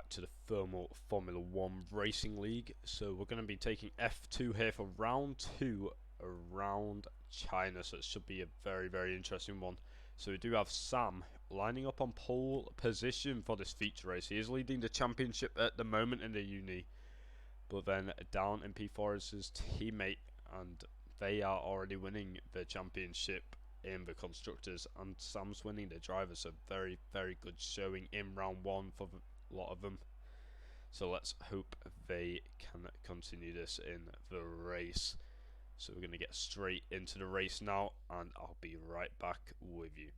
back to the Formula 1 Racing League. So we're going to be taking F2 here for round 2 around China. So it should be a very interesting one. So we do have Sam lining up on pole position for this feature race. He is leading the championship at the moment in the uni. But then down in P4 is his teammate, and they are already winning the championship in the constructors, and Sam's winning the drivers. So very good showing in round 1 for a lot of them. So let's hope they can continue this in the race. So we're going to get straight into the race now, and I'll be right back with you.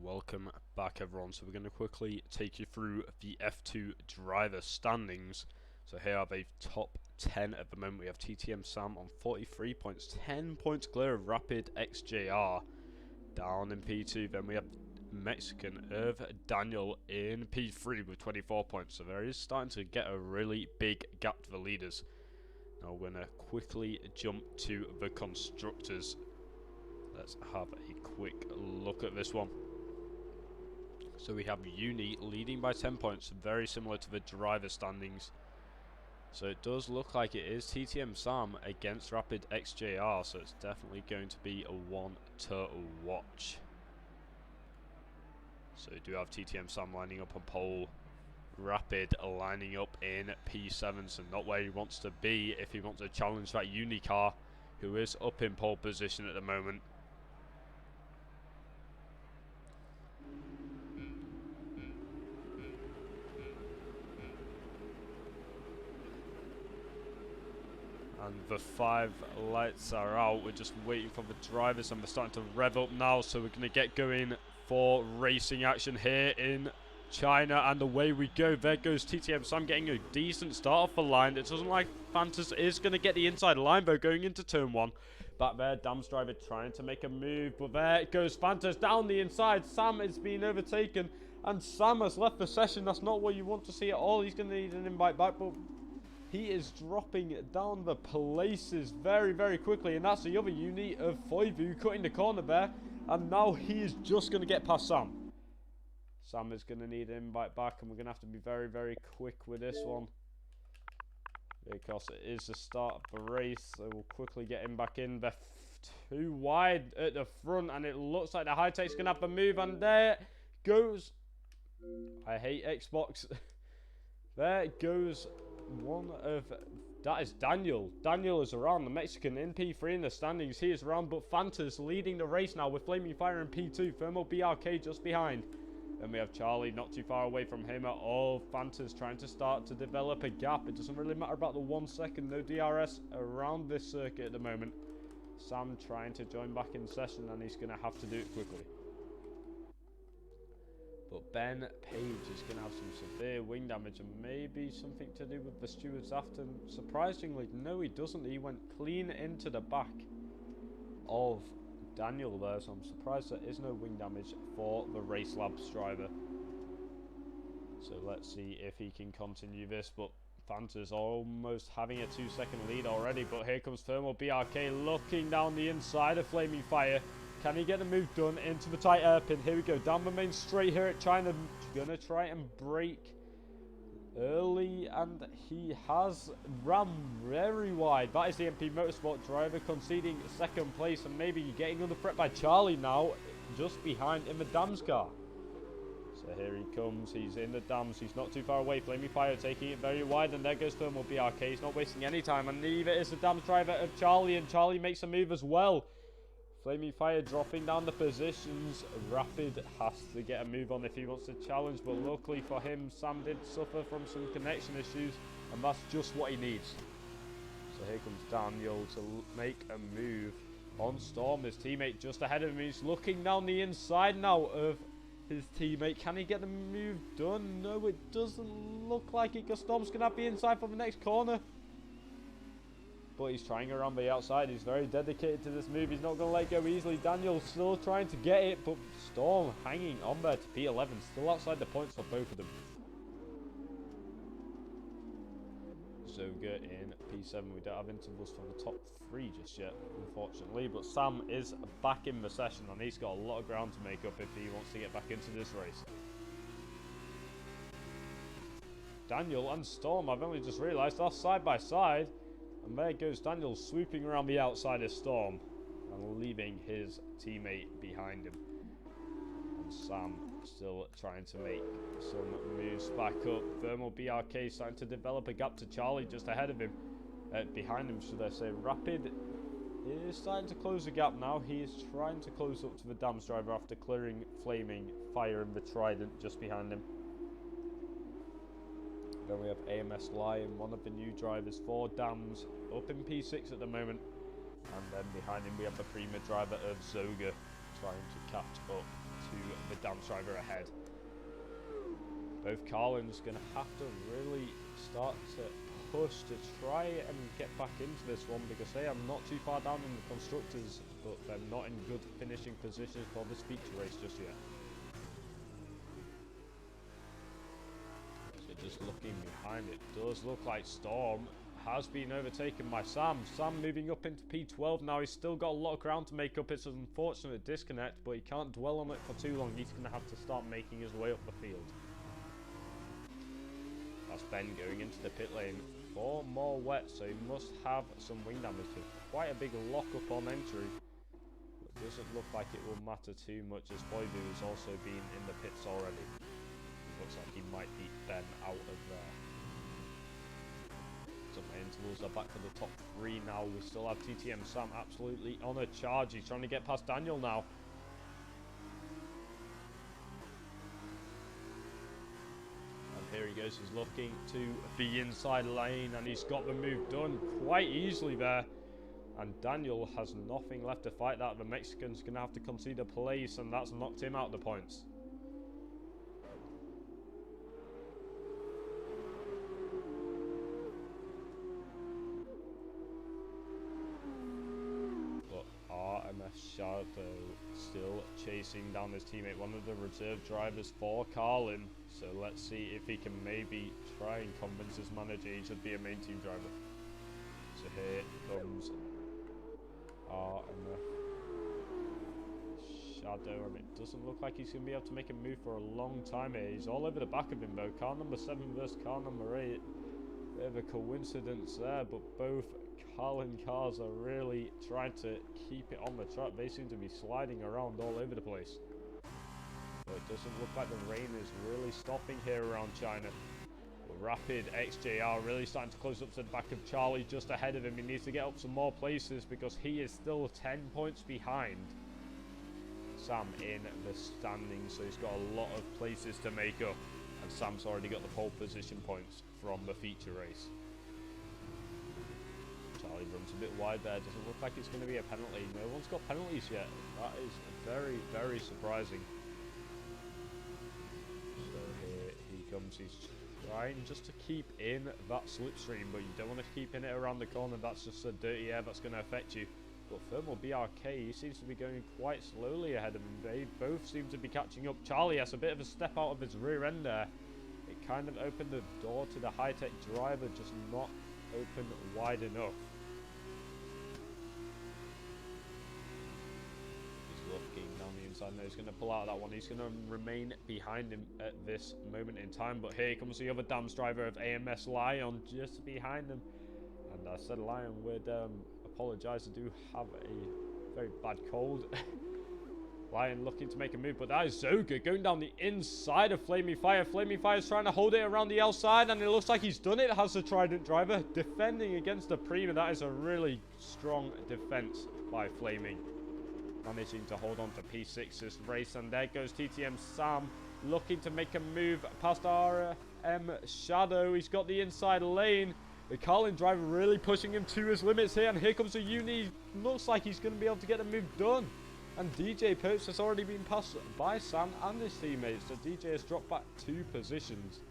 Welcome back everyone. So we're going to quickly take you through the F2 driver standings. So here are the top 10 at the moment. We have TTM Sam on 43 points, 10 points clear of Rapid XJR down in P2. Then we have Mexican Irv Daniel in P3 with 24 points. So there is starting to get a really big gap to the leaders. Now we're going to quickly jump to the constructors. Let's have a quick look at this one. So we have Uni leading by 10 points, very similar to the driver standings. So it does look like it is TTM Sam against Rapid XJR, so it's definitely going to be a one to watch. So we do have TTM Sam lining up on pole, Rapid lining up in P7, so not where he wants to be if he wants to challenge that Uni car, who is up in pole position at the moment. And the 5 lights are out. We're just waiting for the drivers, and we're starting to rev up now. So we're going to get going for racing action here in China, and away we go. There goes TTM Sam getting a decent start off the line. It doesn't like Fantas is going to get the inside line though going into turn 1. Back there, Dam's driver trying to make a move, but there it goes Fantas down the inside. Sam is being overtaken, and Sam has left the session. That's not what you want to see at all. He's going to need an invite back, but he is dropping down the places very, very quickly, and that's the other unit of Foivu cutting the corner there, and now he is just going to get past Sam. Sam is going to need an invite back, and we're going to have to be very, very quick with this one, because it is the start of the race, so we'll quickly get him back in. They're too wide at the front, and it looks like the high-tech's going to have a move, and there goes... I hate Xbox. There goes one of... That is Daniel. Daniel is around, the Mexican in P3 in the standings. He is around, but Fantas leading the race now with Flaming Fire in P2. Thermal BRK just behind. Then we have Charlie not too far away from him at all. Fantas trying to start to develop a gap. It doesn't really matter about the 1 second. No DRS around this circuit at the moment. Sam trying to join back in session, and he's going to have to do it quickly. But Ben Page is going to have some severe wing damage and maybe something to do with the stewards after. Surprisingly, no, he doesn't. He went clean into the back of Daniel there, so I'm surprised there is no wing damage for the Race Labs driver. So let's see if he can continue this, but Fantas almost having a 2-second lead already, but here comes Thermal BRK looking down the inside of Flaming Fire. Can he get the move done into the tight hairpin? Here we go, down the main straight here at China. Gonna try and break early, and he has ran very wide. That is the MP Motorsport driver conceding second place, and maybe getting under threat by Charlie now, just behind in the Dams car. So here he comes, he's in the Dams, he's not too far away. Flaming Fire taking it very wide, and there goes Thermal BRK. He's not wasting any time, and neither is the Dams driver of Charlie, and Charlie makes a move as well. Flaming Fire dropping down the positions. Rapid has to get a move on if he wants to challenge, but luckily for him, Sam did suffer from some connection issues, and that's just what he needs. So here comes Daniel to make a move on Storm, his teammate just ahead of him. He's looking down the inside now of his teammate. Can he get the move done? No, it doesn't look like it, because Storm's going to have the inside for the next corner. But he's trying around the outside. He's very dedicated to this move. He's not going to let go easily. Daniel's still trying to get it, but Storm hanging on there to P11. Still outside the points for both of them. Zoga in P7. We don't have intervals for the top 3 just yet, unfortunately. But Sam is back in the session, and he's got a lot of ground to make up if he wants to get back into this race. Daniel and Storm, I've only just realised, are side by side. And there goes Daniel swooping around the outside of Storm and leaving his teammate behind him. And Sam still trying to make some moves back up. Thermal BRK starting to develop a gap to Charlie just ahead of him. Behind him, should I say. Rapid is starting to close the gap now. He is trying to close up to the Dams driver after clearing Flaming Fire and the Trident just behind him. Then we have AMS Lion, one of the new drivers for Dams, up in P6 at the moment. And then behind him we have the Prima driver of Zoga, trying to catch up to the Dams driver ahead. Both Carlin's going to have to really start to push to try and get back into this one, because they are not too far down in the Constructors, but they're not in good finishing positions for this feature race just yet. Just looking behind, it does look like Storm has been overtaken by Sam. Sam moving up into P12 now. He's still got a lot of ground to make up. It's an unfortunate disconnect, but he can't dwell on it for too long. He's going to have to start making his way up the field. That's Ben going into the pit lane for more wet, so he must have some wing damage. Quite a big lock up on entry. It doesn't look like it will matter too much, as Foivu has also been in the pits already. Looks like he might beat Ben out of there. So my intervals are back to the top 3 now. We still have TTM Sam absolutely on a charge. He's trying to get past Daniel now. And here he goes. He's looking to the inside lane, and he's got the move done quite easily there. And Daniel has nothing left to fight that. The Mexican's going to have to concede a place, and that's knocked him out of the points. Shadow still chasing down his teammate, one of the reserve drivers for Carlin. So let's see if he can maybe try and convince his manager he should be a main team driver. So here comes RMF Shadow, and it doesn't look like he's going to be able to make a move for a long time here. He's all over the back of him though. Car number 7 versus car number 8. Bit of a coincidence there, but both Carlin cars are really trying to keep it on the track. They seem to be sliding around all over the place. But it doesn't look like the rain is really stopping here around China. Rapid XJR really starting to close up to the back of Charlie, just ahead of him. He needs to get up some more places because he is still 10 points behind Sam in the standings, so he's got a lot of places to make up, and Sam's already got the pole position points from the feature race. Charlie runs a bit wide there. Doesn't look like it's going to be a penalty. No one's got penalties yet. That is very, very surprising. So here he comes. He's trying just to keep in that slipstream, but you don't want to keep in it around the corner. That's just a dirty air that's going to affect you. But Thermal BRK, he seems to be going quite slowly ahead of him. They both seem to be catching up. Charlie has a bit of a step out of his rear end there. It kind of opened the door to the high-tech driver, just not open wide enough. He's looking down the inside. No, he's going to pull out of that one. He's going to remain behind him at this moment in time. But here comes the other Dams driver of AMS Lion just behind him. And I said Lion would apologise. I do have a very bad cold. Lion looking to make a move, but that is Zoga going down the inside of Flaming Fire. Flaming Fire is trying to hold it around the outside, and it looks like he's done it. Has the Trident driver defending against the Prima. That is a really strong defense by Flaming, managing to hold on to P6 this race. And there goes TTM Sam looking to make a move past RM Shadow. He's got the inside lane. The Carlin driver really pushing him to his limits here, and here comes the Uni. Looks like he's going to be able to get the move done. And DJ Popes has already been passed by Sam and his teammates. So DJ has dropped back 2 positions.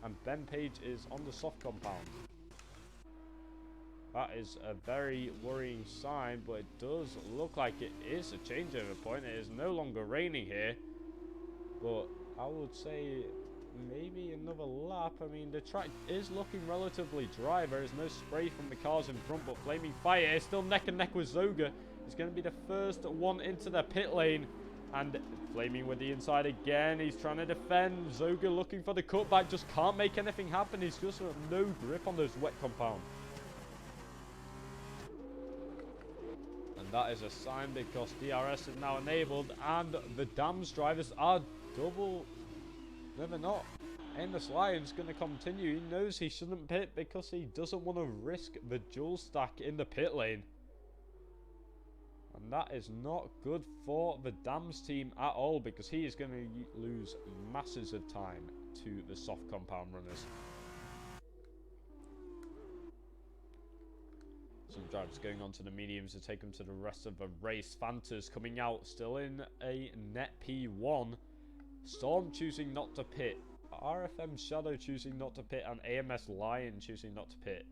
And Ben Page is on the soft compound. That is a very worrying sign, but it does look like it is a changeover point. It is no longer raining here. But I would say maybe another lap. I mean, the track is looking relatively dry. There is no spray from the cars in front, but Flaming Fire is still neck and neck with Zoga. He's going to be the first one into the pit lane. And Flaming with the inside again. He's trying to defend. Zoga looking for the cutback. Just can't make anything happen. He's just no grip on those wet compound. And that is a sign because DRS is now enabled. And the Dams drivers are double. No, they're not. Amos Lion's going to continue. He knows he shouldn't pit because he doesn't want to risk the dual stack in the pit lane. And that is not good for the Dams team at all, because he is going to lose masses of time to the soft compound runners. Some drivers going on to the mediums to take them to the rest of the race. Fantas coming out still in a net P1. Storm choosing not to pit. RFM Shadow choosing not to pit. And AMS Lion choosing not to pit.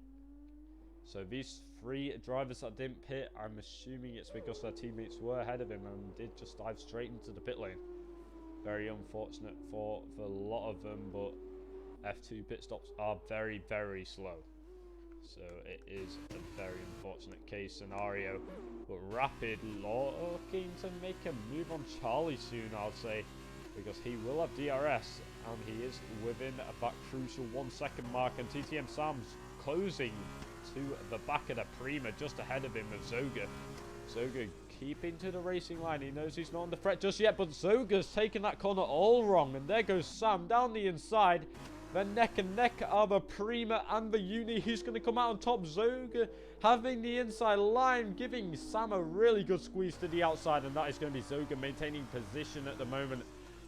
So these 3 drivers that didn't pit, I'm assuming it's because their teammates were ahead of him and did just dive straight into the pit lane. Very unfortunate for a lot of them, but F2 pit stops are very, very slow. So it is a very unfortunate case scenario. But Rapid looking to make a move on Charlie soon, I'll say, because he will have DRS and he is within that crucial 1 second mark. And TTM Sam's closing to the back of the Prima, just ahead of him of Zoga. Zoga keeping to the racing line. He knows he's not on the threat just yet, but Zoga's taken that corner all wrong. And there goes Sam down the inside. They're neck and neck are the Prima and the Uni. He's going to come out on top. Zoga having the inside line, giving Sam a really good squeeze to the outside. And that is going to be Zoga maintaining position at the moment.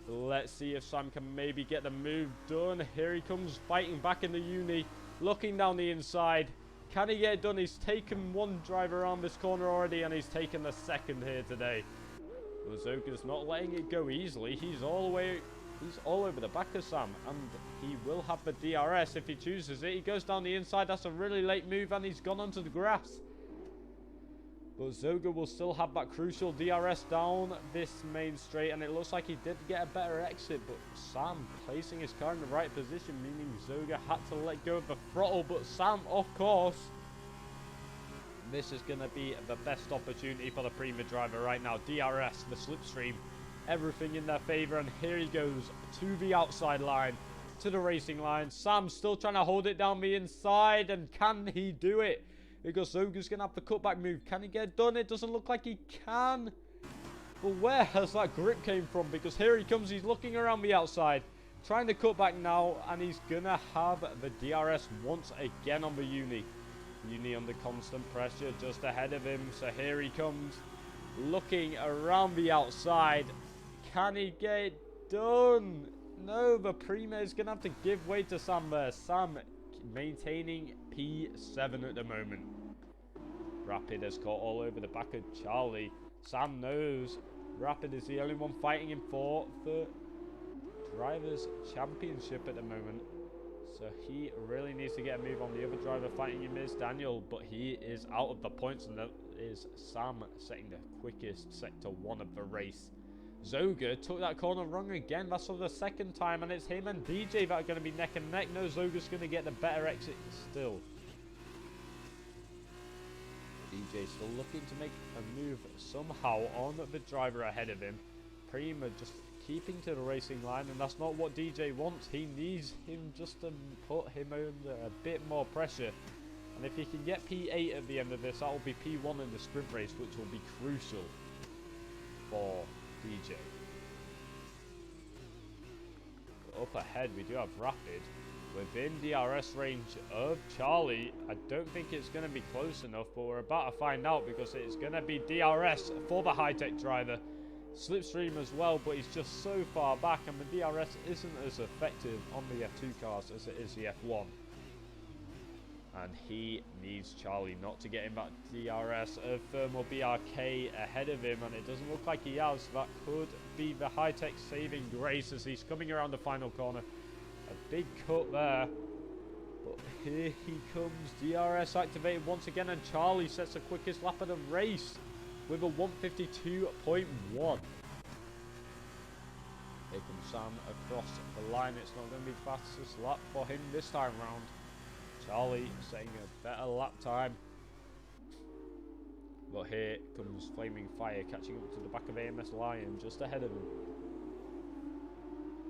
Let's see if Sam can maybe get the move done. Here he comes fighting back in the Uni. Looking down the inside. Can he get it done? He's taken 1 driver around this corner already, and he's taken the 2nd here today. But Zoga's not letting it go easily. He's all over the back of Sam, and he will have the DRS if he chooses it. He goes down the inside. That's a really late move, and he's gone onto the grass. But Zoga will still have that crucial DRS down this main straight, and it looks like he did get a better exit, but Sam placing his car in the right position, meaning Zoga had to let go of the throttle, but Sam, of course, this is going to be the best opportunity for the Prima driver right now. DRS, the slipstream, everything in their favor, and here he goes to the outside line, to the racing line. Sam still trying to hold it down the inside, and can he do it? Because Zoga's going to have the cutback move. Can he get it done? It doesn't look like he can. But where has that grip came from? Because here he comes. He's looking around the outside. Trying to cut back now. And he's going to have the DRS once again on the Uni. Uni under constant pressure just ahead of him. So here he comes. Looking around the outside. Can he get it done? No, the Prima is going to have to give way to Sam there. Sam maintaining P7 at the moment. Rapid has caught all over the back of Charlie. Sam knows Rapid is the only one fighting him for the Drivers' Championship at the moment. So he really needs to get a move on. The other driver fighting him is Daniel, but he is out of the points, and that is Sam setting the quickest sector 1 of the race. Zoga took that corner wrong again. That's for the second time, and it's him and DJ that are going to be neck and neck. No, Zoga's going to get the better exit still. DJ still looking to make a move somehow on the driver ahead of him. Prima just keeping to the racing line, and that's not what DJ wants. He needs him just to put him under a bit more pressure. And if he can get P8 at the end of this, that will be P1 in the sprint race, which will be crucial for DJ. Up ahead we do have Rapid within DRS range of Charlie. I don't think it's going to be close enough, but we're about to find out, because it's going to be DRS for the high-tech driver. Slipstream as well, but he's just so far back, and the DRS isn't as effective on the F2 cars as it is the F1. And he needs Charlie not to get him that DRS of Thermal BRK ahead of him, and it doesn't look like he has. That could be the high-tech saving grace as he's coming around the final corner. A big cut there, but here he comes. DRS activated once again, and Charlie sets the quickest lap of the race with a 1:52.1. Here comes Sam across the line. It's not going to be the fastest lap for him this time round. Charlie setting a better lap time. But here comes Flaming Fire catching up to the back of AMS Lion just ahead of him.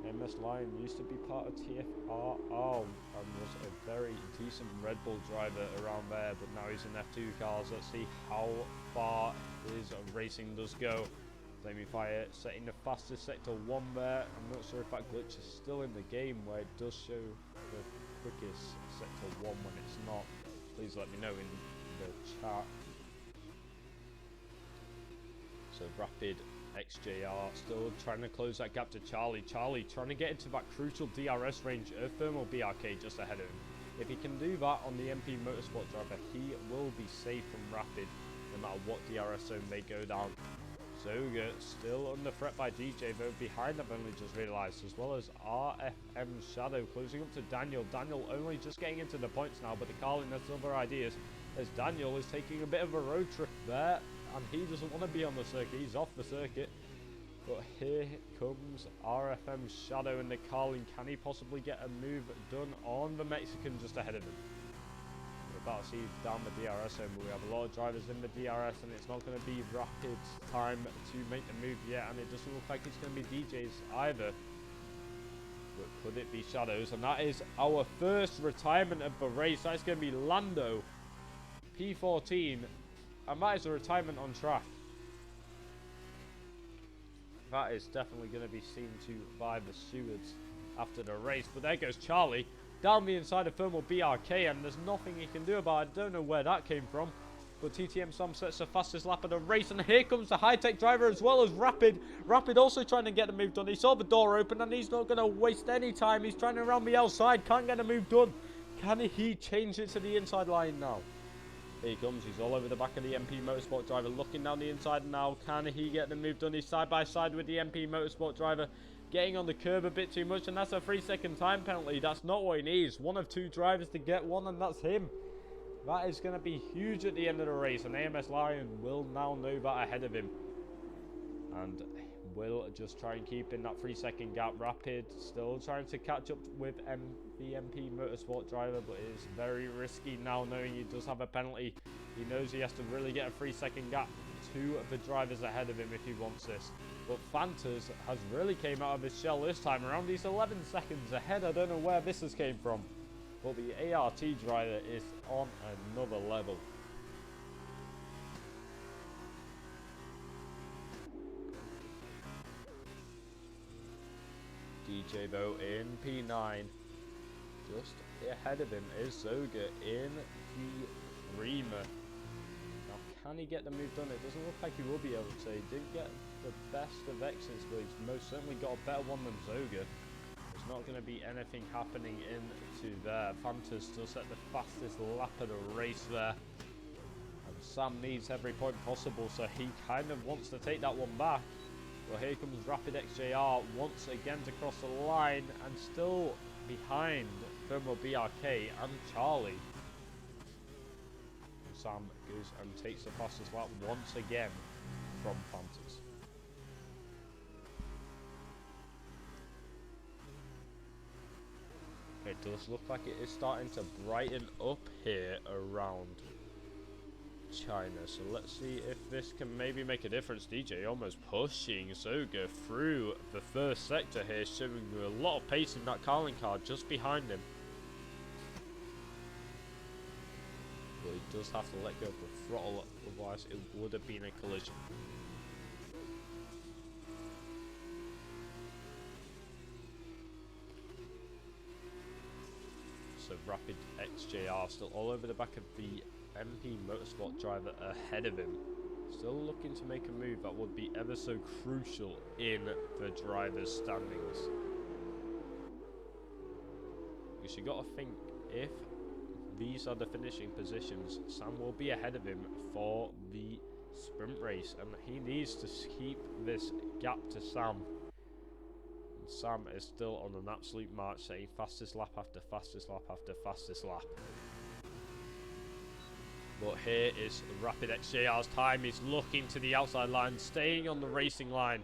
AMS Lion used to be part of TFR and was a very decent Red Bull driver around there, but now he's in F2 cars. Let's see how far his racing does go. Flaming Fire setting the fastest sector 1 there. I'm not sure if that glitch is still in the game where it does show the quickest sector 1 when it's not. Please let me know in the chat. So Rapid XJR still trying to close that gap to Charlie. Charlie trying to get into that crucial DRS range of Thermal BRK just ahead of him. If he can do that on the MP Motorsport driver, he will be safe from Rapid no matter what DRS zone they go down. Zoga still under threat by DJ, though behind I've only just realised, as well as RFM Shadow closing up to Daniel. Daniel only just getting into the points now, but the Carlin has other ideas, as Daniel is taking a bit of a road trip there, and he doesn't want to be on the circuit. He's off the circuit. But here comes RFM Shadow in the Carlin. Can he possibly get a move done on the Mexican just ahead of him? We're about to see down the DRS zone, but we have a lot of drivers in the DRS, and it's not going to be Rapid's time to make the move yet, and it doesn't look like it's going to be DJ's either. But could it be Shadows? And that is our first retirement of the race. That's going to be Lando, P14, and that is a retirement on track. That is definitely going to be seen to by the stewards after the race. But there goes Charlie down the inside of Thermal BRK, and there's nothing he can do about it. I don't know where that came from. But TTM Sam sets the fastest lap of the race, and here comes the high-tech driver as well as Rapid. Rapid also trying to get the move done. He saw the door open, and he's not going to waste any time. He's trying to round the outside, can't get a move done. Can he change it to the inside line now? Here he comes. He's all over the back of the MP Motorsport driver, looking down the inside now. Can he get the move done? He's side by side with the MP Motorsport driver, getting on the curb a bit too much, and that's a 3-second time penalty. That's not what he needs. One of two drivers to get one, and that's him. That is going to be huge at the end of the race, and AMS Lion will now know that ahead of him. And will just try and keep in that 3-second gap. Rapid still trying to catch up with the MP Motorsport driver, but it is very risky now knowing he does have a penalty. He knows he has to really get a 3-second gap to the drivers ahead of him if he wants this. But Fantas has really came out of his shell this time around. He's 11 seconds ahead. I don't know where this has came from. But the ART driver is on another level. DJ though in P9. Just ahead of him is Zoga in P3. Now can he get the move done? It doesn't look like he will be able to. He didn't get the best of exits, but he's most certainly got a better one than Zoga. There's not going to be anything happening into there. Fantas still set the fastest lap of the race there. And Sam needs every point possible, so he kind of wants to take that one back. Well, here comes Rapid XJR once again to cross the line, and still behind Thermal BRK and Charlie. And Sam goes and takes the fastest lap once again from Fantas. It does look like it is starting to brighten up here around China, so let's see if this can maybe make a difference. DJ almost pushing Zoga through the first sector here, showing you a lot of pace in that Carlin car just behind him. But he does have to let go of the throttle, otherwise it would have been a collision. So Rapid XJR still all over the back of the MP Motorsport driver ahead of him. Still looking to make a move that would be ever so crucial in the driver's standings. Because you got to think, if these are the finishing positions, Sam will be ahead of him for the sprint race, and he needs to keep this gap to Sam. And Sam is still on an absolute march, setting fastest lap after fastest lap after fastest lap. But here is Rapid XJR's time. He's looking to the outside line, staying on the racing line.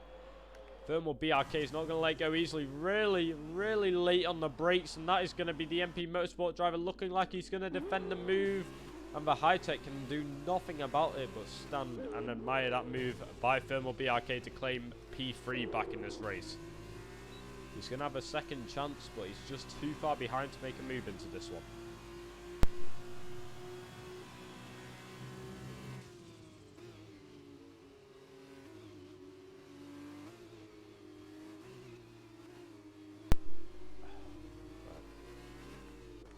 Thermal BRK is not going to let go easily. Really, really late on the brakes, and that is going to be the MP Motorsport driver looking like he's going to defend the move. And the High-Tech can do nothing about it but stand and admire that move by Thermal BRK to claim P3 back in this race. He's going to have a second chance, but he's just too far behind to make a move into this one.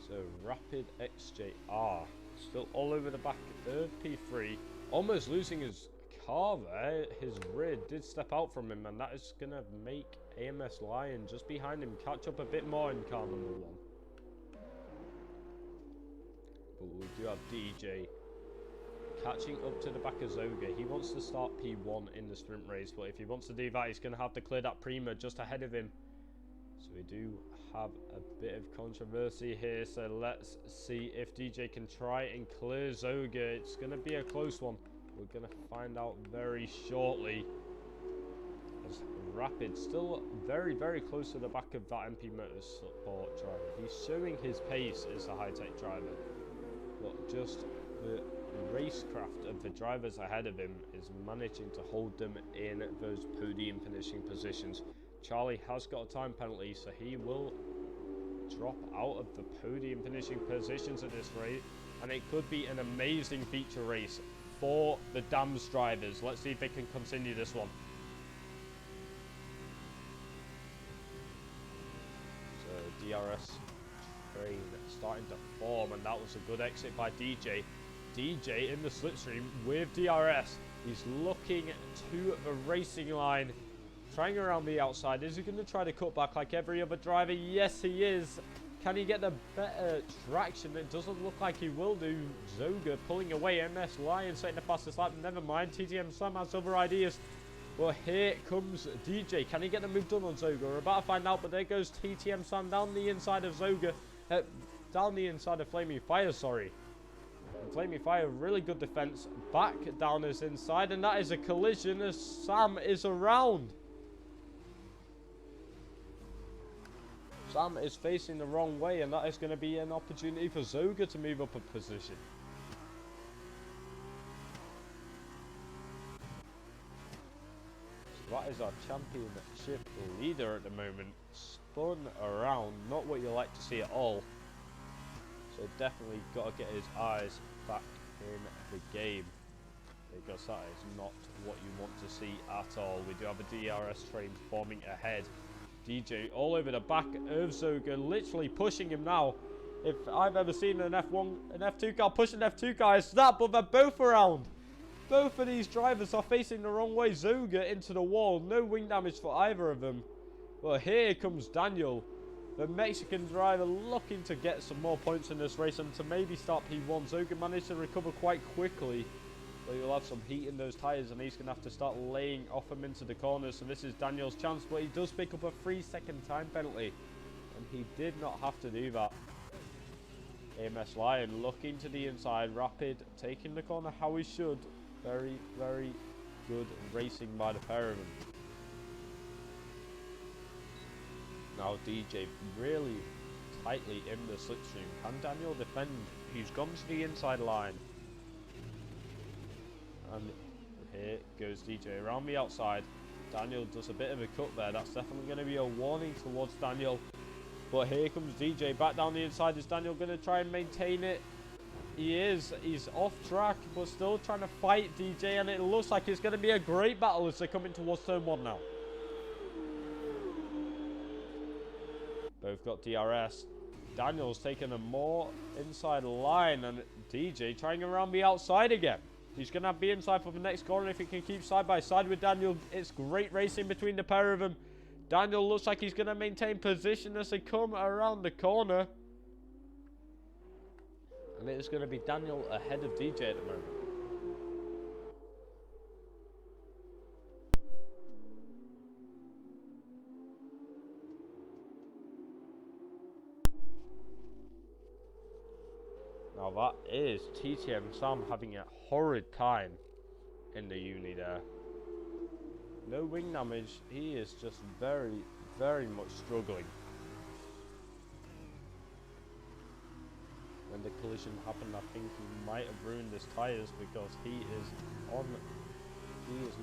So Rapid XJR still all over the back of P3, almost losing his car there. His rear did step out from him, and that is going to make AMS Lion just behind him catch up a bit more in car number 1. But we do have DJ catching up to the back of Zoga. He wants to start P1 in the sprint race, but if he wants to do that, he's going to have to clear that Prima just ahead of him. So we do have a bit of controversy here, so let's see if DJ can try and clear Zoga. It's going to be a close one. We're going to find out very shortly. As Rapid still very, very close to the back of that MP Motorsport driver. He's showing his pace as a High-Tech driver, but just the racecraft of the drivers ahead of him is managing to hold them in those podium finishing positions. Charlie has got a time penalty, so he will drop out of the podium finishing positions at this rate, and it could be an amazing feature race for the Dams drivers. Let's see if they can continue this one. So DRS train starting to form, and that was a good exit by DJ. DJ in the slipstream with DRS. He's looking to the racing line, trying around the outside. Is he going to try to cut back like every other driver? Yes, he is. Can he get the better traction? It doesn't look like he will do. Zoga pulling away. MS Lion setting the fastest lap. Never mind. TTM Sam has other ideas. Well, here comes DJ. Can he get the move done on Zoga? We're about to find out, but there goes TTM Sam down the inside of Zoga. Down the inside of Flaming Fire, sorry. Flaming Fire, really good defense. Back down his inside, and that is a collision as Sam is around. Sam is facing the wrong way, and that is going to be an opportunity for Zoga to move up a position. So that is our championship leader at the moment. Spun around, not what you like to see at all. So definitely got to get his eyes back in the game, because that is not what you want to see at all. We do have a DRS train forming ahead. DJ all over the back of Zoga, literally pushing him now. If I've ever seen an F2 car push an F2 car, it's that, but they're both around. Both of these drivers are facing the wrong way. Zoga into the wall, no wing damage for either of them. Well, here comes Daniel, the Mexican driver, looking to get some more points in this race and to maybe start P1. Zoga managed to recover quite quickly. So he'll have some heat in those tyres, and he's going to have to start laying off him into the corners. So this is Daniel's chance, but he does pick up a 3-second time penalty. And he did not have to do that. AMS Lion looking to the inside. Rapid taking the corner how he should. Very, very good racing by the pair of them. Now DJ really tightly in the slipstream. Can Daniel defend? He's gone to the inside line. And here goes DJ around the outside. Daniel does a bit of a cut there. That's definitely going to be a warning towards Daniel. But here comes DJ back down the inside. Is Daniel going to try and maintain it? He is. He's off track, but still trying to fight DJ. And it looks like it's going to be a great battle as they're coming towards turn 1 now. Both got DRS. Daniel's taking a more inside line, and DJ trying around the outside again. He's going to have the inside for the next corner if he can keep side by side with Daniel. It's great racing between the pair of them. Daniel looks like he's going to maintain position as they come around the corner. And it is going to be Daniel ahead of DJ at the moment. Now that is TTM Sam having a horrid time in the uni there. No wing damage. He is just very, very much struggling. When the collision happened, I think he might have ruined his tyres, because he is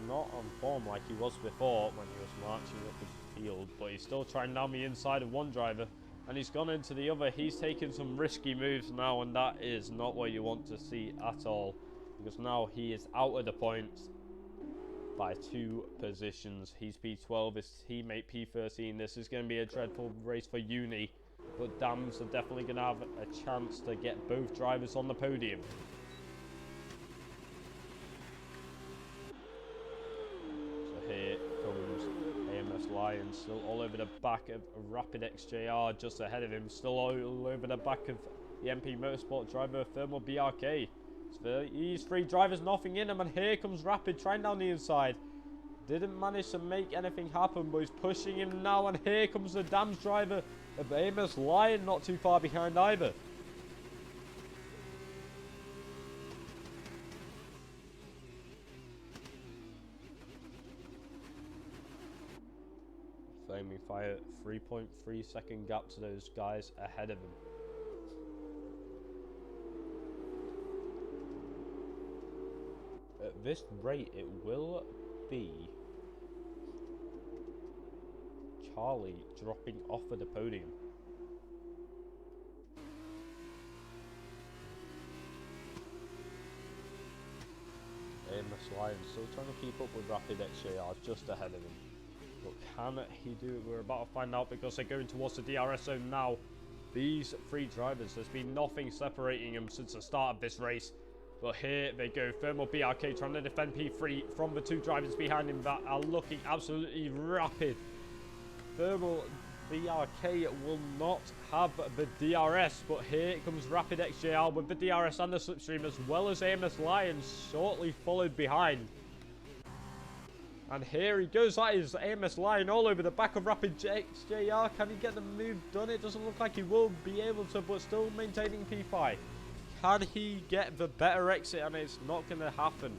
not on form like he was before when he was marching up the field. But he's still trying down the inside of one driver, and he's gone into the other. He's taken some risky moves now, and that is not what you want to see at all, because now he is out of the points by 2 positions. He's P12, his teammate P13. This is going to be a dreadful race for Uni, but Dams are definitely going to have a chance to get both drivers on the podium. So here comes AMS Lion, still all over the back of Rapid XJR, just ahead of him, still all over the back of the MP Motorsport driver Thermal BRK. So these 3 drivers, nothing in them, and here comes Rapid trying down the inside. Didn't manage to make anything happen, but he's pushing him now, and here comes the Dams driver of AMS Lion, not too far behind either. Flaming Fire, 3.3 second gap to those guys ahead of him. At this rate, it will be Charlie dropping off of the podium. AMS Lion still trying to keep up with Rapid XJR, just ahead of him. But can he do it? We're about to find out, because they're going towards the DRS zone now. These 3 drivers, there's been nothing separating them since the start of this race. But here they go. Thermal BRK trying to defend P3 from the 2 drivers behind him that are looking absolutely rapid. Thermal BRK will not have the DRS, but here comes Rapid XJR with the DRS and the slipstream, as well as AMS Lion shortly followed behind. And here he goes. That is AMS Lion all over the back of Rapid XJR. Can he get the move done? It doesn't look like he will be able to, but still maintaining P5. Can he get the better exit? And it's not going to happen.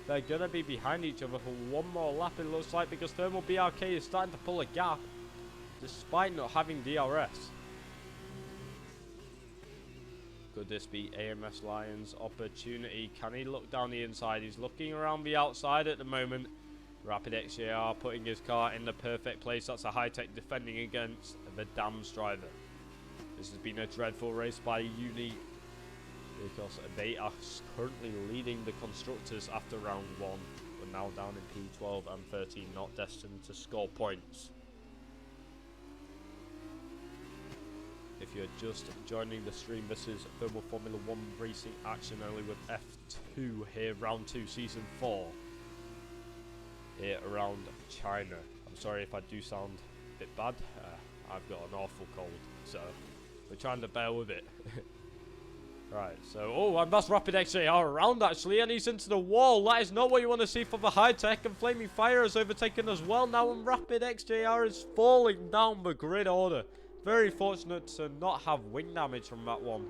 They're going to be behind each other for one more lap, it looks like, because Thermal BRK is starting to pull a gap despite not having DRS. Could this be AMS Lion's opportunity? Can he look down the inside? He's looking around the outside at the moment. Rapid XJR putting his car in the perfect place. That's a high-tech defending against the Dams driver. This has been a dreadful race by Uni because they are currently leading the constructors after round 1. We're now down in P12 and 13, not destined to score points. If you're just joining the stream, this is Thermal Formula 1 racing action only with F2 here, round 2, season 4. Here around China. I'm sorry if I do sound a bit bad. I've got an awful cold, so we're trying to bear with it. Right, so, oh, and that's Rapid XJR around actually, and he's into the wall. That is not what you want to see for the high tech, and Flaming Fire has overtaken as well now, and Rapid XJR is falling down the grid order. Very fortunate to not have wing damage from that one.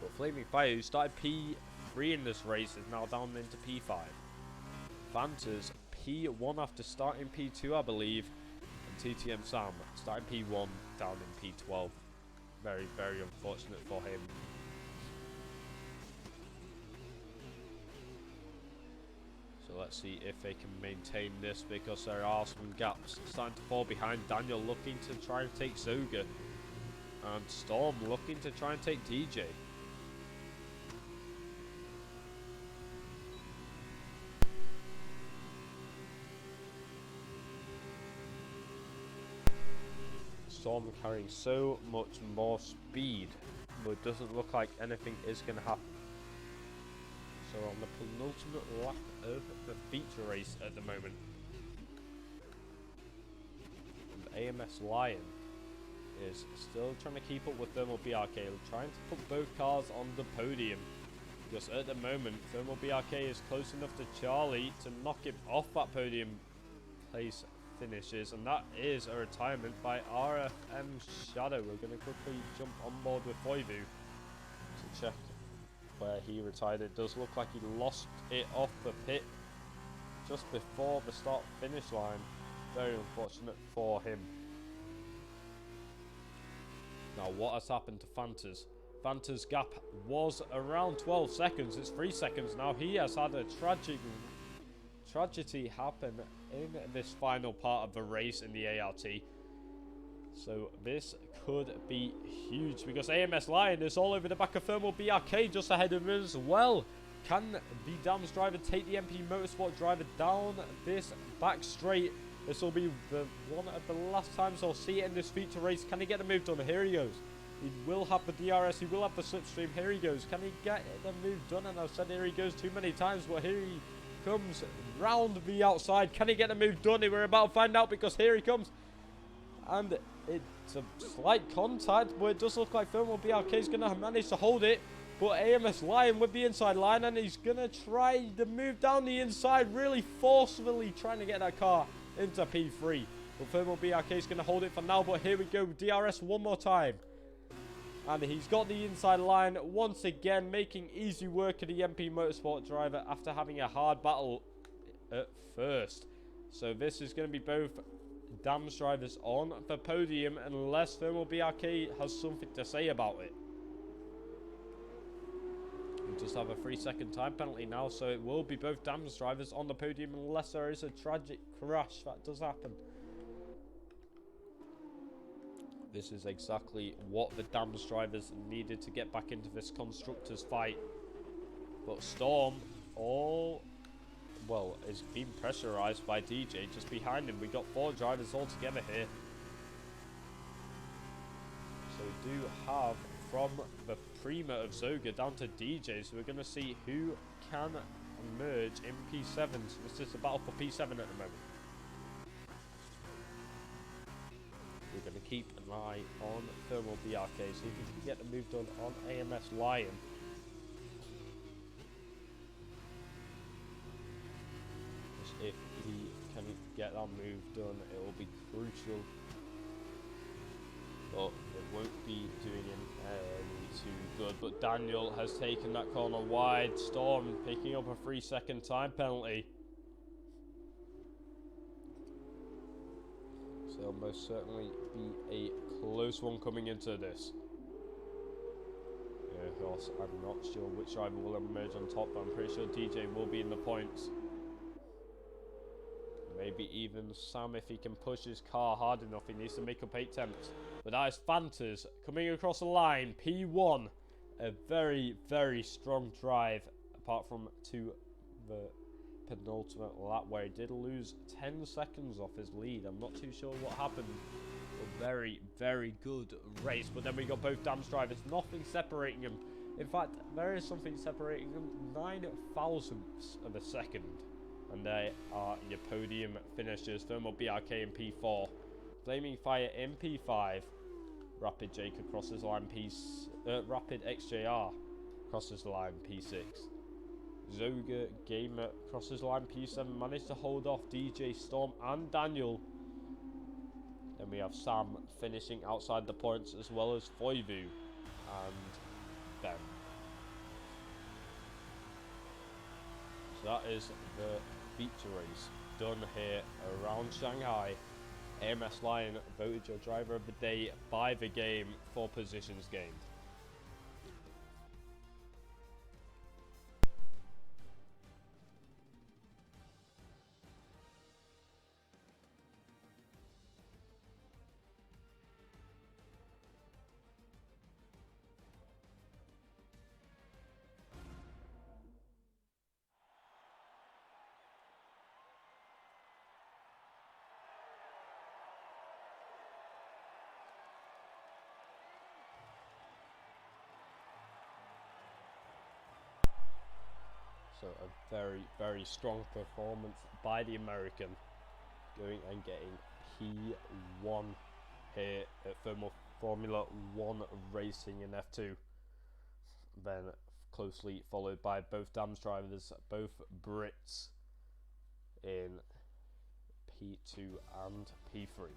But Flaming Fire, who started P3 in this race, is now down into P5. Vanta's P1 after starting P2, I believe. And TTM Sam starting P1, down in P12. Very, very unfortunate for him. So let's see if they can maintain this, because there are some gaps starting to fall behind. Daniel looking to try and take Zoga. And Storm looking to try and take DJ. Storm carrying so much more speed, but it doesn't look like anything is going to happen. So on the penultimate lap of the feature race at the moment. And AMS Lion is still trying to keep up with Thermal BRK, trying to put both cars on the podium. Because at the moment, Thermal BRK is close enough to Charlie to knock him off that podium place finishes, and that is a retirement by RFM Shadow. We're going to quickly jump on board with Foivu to check where he retired. It does look like he lost it off the pit just before the start finish line. Very unfortunate for him. Now what has happened to Fantas? Fantas' gap was around 12 seconds. It's 3 seconds now. He has had a tragedy happen in this final part of the race in the ART. So this could be huge, because AMS Lion is all over the back of Thermal BRK just ahead of him as well. Can the Dams driver take the MP Motorsport driver down this back straight? This will be the one of the last times I'll see it in this feature race. Can he get the move done? Here he goes. He will have the DRS. He will have the slipstream. Here he goes. Can he get the move done? And I've said here he goes too many times, but here he comes round the outside. Can he get the move done? We're about to find out, because here he comes. And it's a slight contact, but it does look like Thermal BRK is going to manage to hold it. But AMS Lion with the inside line, and he's going to try to move down the inside, really forcefully trying to get that car into P3. But Thermal BRK is going to hold it for now, but here we go. DRS one more time. And he's got the inside line once again, making easy work of the MP Motorsport driver after having a hard battle at first. So this is going to be both Dams drivers on the podium, unless Thermal BRK has something to say about it. We just have a 3-second time penalty now, so it will be both Dams drivers on the podium unless there is a tragic crash that does happen. This is exactly what the Dams drivers needed to get back into this constructors fight. But Storm, is being pressurized by DJ just behind him. We got 4 drivers all together here. So we do have from the Prima of Zoga down to DJ. So we're going to see who can emerge in P7. So this is a battle for P7 at the moment. We're going to keep an eye on Thermal BRK, see if we can get the move done on AMS Lion. Because if he can get that move done, it will be crucial but it won't be doing him any too good. But Daniel has taken that corner wide. Storm picking up a 3-second time penalty. So there'll most certainly be a close one coming into this. Yeah, of course, I'm not sure which driver will emerge on top, but I'm pretty sure DJ will be in the points. Maybe even Sam, if he can push his car hard enough. He needs to make up 8 attempts. But that is Fantas coming across the line. P1. A very, very strong drive. Apart from to the penultimate lap where he did lose 10 seconds off his lead. I'm not too sure what happened. A very, very good race. But then we got both Dams drivers. Nothing separating them. In fact, there is something separating them. 9 thousandths of a second. And they are your podium finishers. Thermal BRK in P4. Flaming Fire in P5. Rapid Jake crosses the line Rapid XJR crosses the line P6. Zoga Gamer crosses the line P7. Managed to hold off DJ, Storm and Daniel. Then we have Sam finishing outside the points, as well as Foivu and Ben. So that is the feature race done here around Shanghai. AMS Lion voted your driver of the day by the game for positions gained. So a very, very strong performance by the American, going and getting P1 here at Formula 1 Racing in F2. Then closely followed by both Dams drivers, both Brits in P2 and P3.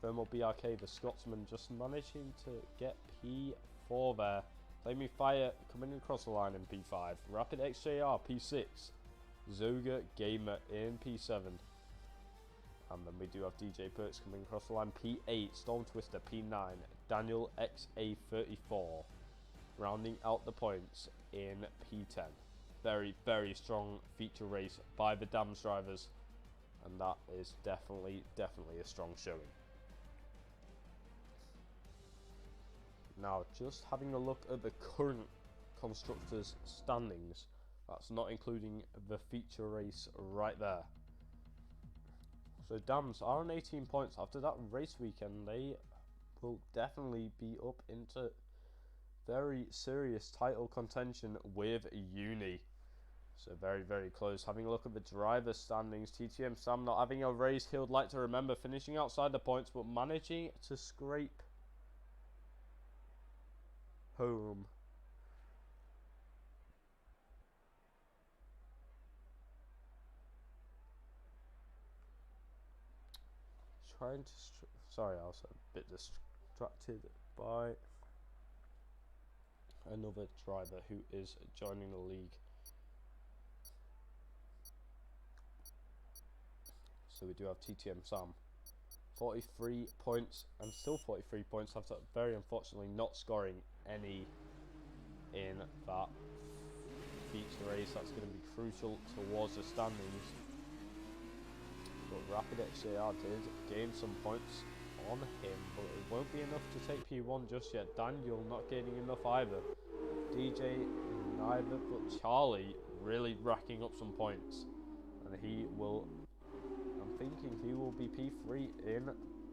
Thermal BRK, the Scotsman, just managing to get P4 there. Flaming Fire coming across the line in P5. Rapid XJR P6. Zoga Gamer in P7. And then we do have DJ Perks coming across the line P8. Storm Twister P9. Daniel XA34. Rounding out the points in P10. Very, very strong feature race by the Dams drivers. And that is definitely a strong showing. Now, just having a look at the current constructors' standings. That's not including the feature race right there. So Dams are on 18 points. After that race weekend, they will definitely be up into very serious title contention with Uni. So very, very close. Having a look at the driver standings. TTM Sam not having a race he would like to remember. Finishing outside the points, but managing to scrape home. Trying to sorry, I was a bit distracted by another driver who is joining the league. So we do have TTM Sam, 43 points, and still 43 points after very unfortunately not scoring any in that feature race. That's going to be crucial towards the standings. But Rapid XJR did gain some points on him, but it won't be enough to take P1 just yet. Daniel not gaining enough either. DJ neither, but Charlie really racking up some points, and he will, I'm thinking he will be P3 in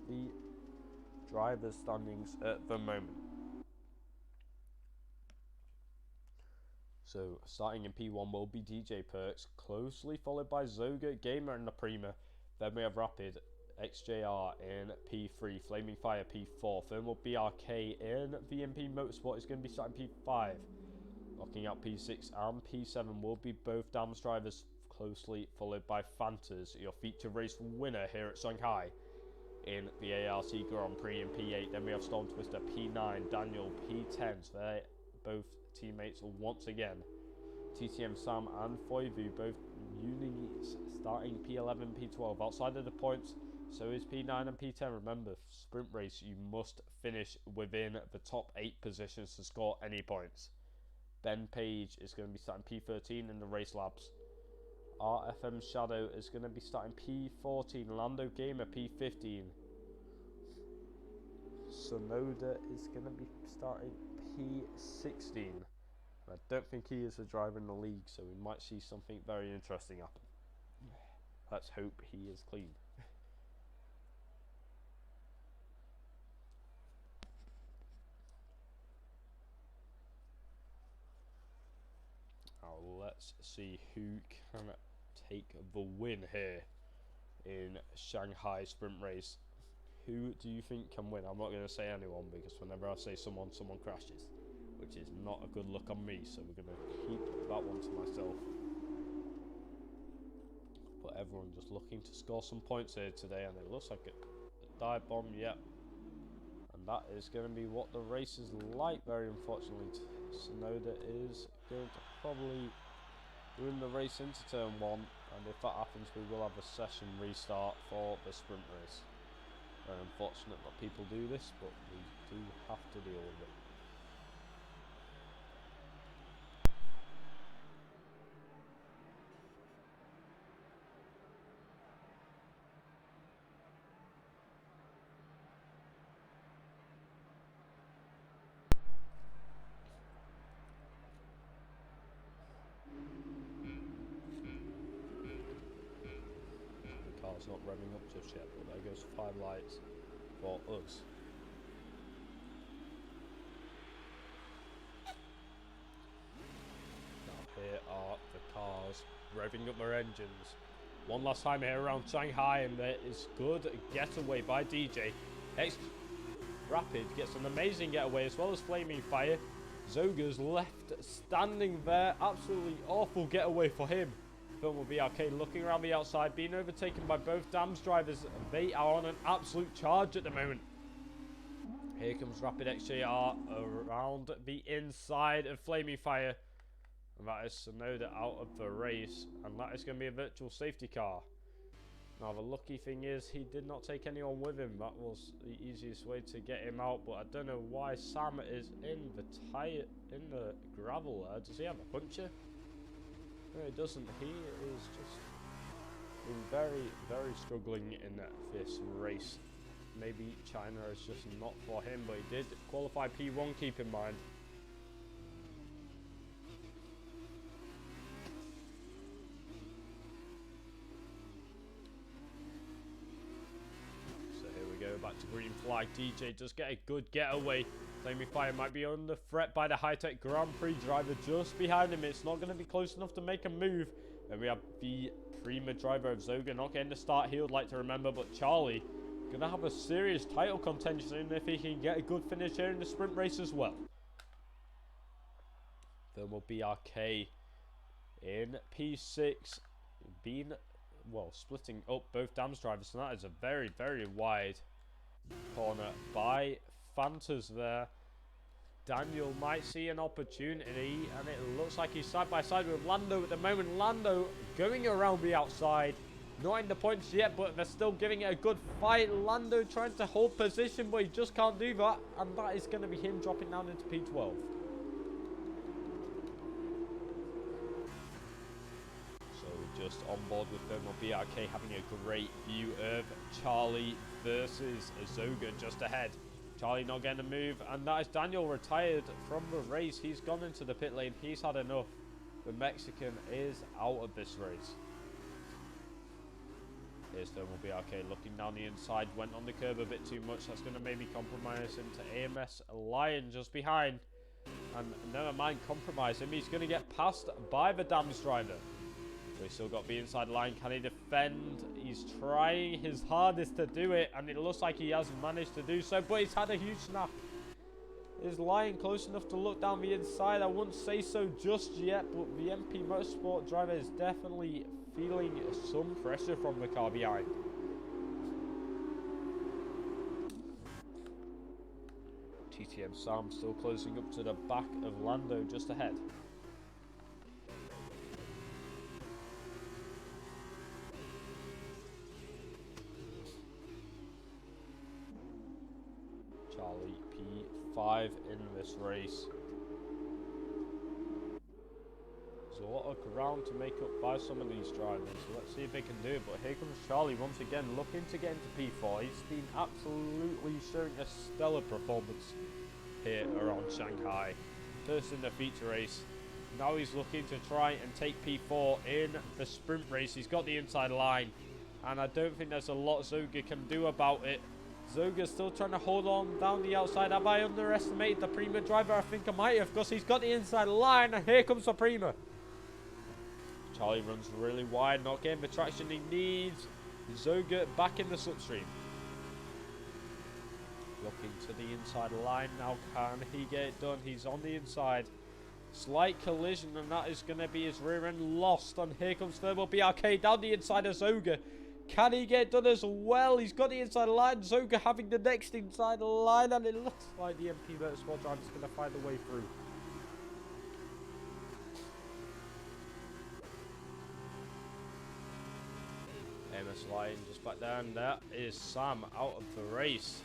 the driver's standings at the moment. So starting in P1 will be DJ Perks, closely followed by Zoga Gamer in the Prima. Then we have Rapid XJR in P3, Flaming Fire P4, Thermal BRK in VMP Motorsport is going to be starting P5. Locking out P6 and P7 will be both Dams drivers, closely followed by Fantas, your feature race winner here at Shanghai. in the ARC Grand Prix in P8. Then we have Storm Twister P9, Daniel P10. So they're both teammates once again. TTM Sam and Foivu both unis starting P11, P12. Outside of the points, so is P9 and P10. Remember, sprint race, you must finish within the top 8 positions to score any points. Ben Page is going to be starting P13 in the race labs. RFM Shadow is going to be starting P14. Lando Gamer P15. Sonoda is going to be starting P16. I don't think he is a driver in the league, so we might see something very interesting happen. Let's hope he is clean. Now let's see who can take the win here in Shanghai sprint race. Who do you think can win? I'm not going to say anyone, because whenever I say someone crashes, which is not a good look on me, so we're going to keep that one to myself. But everyone just looking to score some points here today, and it looks like a dive bomb, yep. And that is going to be what the race is like, very unfortunately. Sonoda is going to probably ruin the race into turn 1, and if that happens, we will have a session restart for the sprint race. Very unfortunate that people do this, but we do have to deal with it. Car's not revving up just yet, but there goes 5 lights for us. Now here are the cars revving up their engines. One last time here around Shanghai, and there is good getaway by DJ. X Rapid gets an amazing getaway, as well as Flaming Fire. Zoga's left standing there. Absolutely awful getaway for him. Film will be arcade looking around the outside, being overtaken by both Dams drivers. They are on an absolute charge at the moment. Here comes Rapid XJR around the inside of Flaming Fire. And that is Sonoda out of the race. And that is going to be a virtual safety car. Now the lucky thing is he did not take anyone with him. That was the easiest way to get him out. But I don't know why Sam is in the gravel there. Does he have a puncture? No, he doesn't. He is just been very, very struggling in this race. Maybe China is just not for him, but he did qualify P1, keep in mind. So here we go, back to green flag. DJ does get a good getaway. Flaming Fire might be under threat by the high-tech Grand Prix driver just behind him. It's not going to be close enough to make a move. Then we have the Prima driver of Zoga not getting the start he would like to remember, but Charlie going to have a serious title contention if he can get a good finish here in the sprint race as well. Then will be BRK in P6, splitting up both Dams drivers, so that is a very, very wide corner by Fantas there. Daniel might see an opportunity, and it looks like he's side by side with Lando at the moment. Lando going around the outside, not in the points yet, but they're still giving it a good fight. Lando trying to hold position, but he just can't do that, and that is going to be him dropping down into P12. So just on board with Thermal BRK, having a great view of Charlie versus Zoga just ahead. Charlie not getting a move, and that is Daniel retired from the race. He's gone into the pit lane. He's had enough. The Mexican is out of this race. Here's Thermal BRK looking down the inside. Went on the curb a bit too much. That's going to maybe compromise him to AMS Lion just behind. And never mind compromise him. He's going to get passed by the Dams driver. But he's still got the inside line. Can he defend? He's trying his hardest to do it, and it looks like he has managed to do so, but he's had a huge snap. Is Lion close enough to look down the inside? I wouldn't say so just yet, but the MP Motorsport driver is definitely feeling some pressure from the car behind. TTM Sam still closing up to the back of Lando just ahead. Charlie P5 in this race. There's a lot of ground to make up by some of these drivers, so let's see if they can do it. But here comes Charlie once again, looking to get into P4. He's been absolutely showing a stellar performance here around Shanghai. First in the feature race. Now he's looking to try and take P4 in the sprint race. He's got the inside line, and I don't think there's a lot Zoga can do about it. Zoga's still trying to hold on down the outside. Have I underestimated the Prima driver? I think I might have, because he's got the inside line, and here comes the Prima. Charlie runs really wide, not getting the traction he needs. Zoga back in the slipstream. Looking to the inside line now. Can he get it done? He's on the inside. Slight collision, and that is going to be his rear end lost. And here comes Thermal BRK down the inside of Zoga. Can he get it done as well? He's got the inside line. Zoga having the next inside line, and it looks like the MP Motorsport driver is going to find a way through. MS line just back there, and that is Sam out of the race.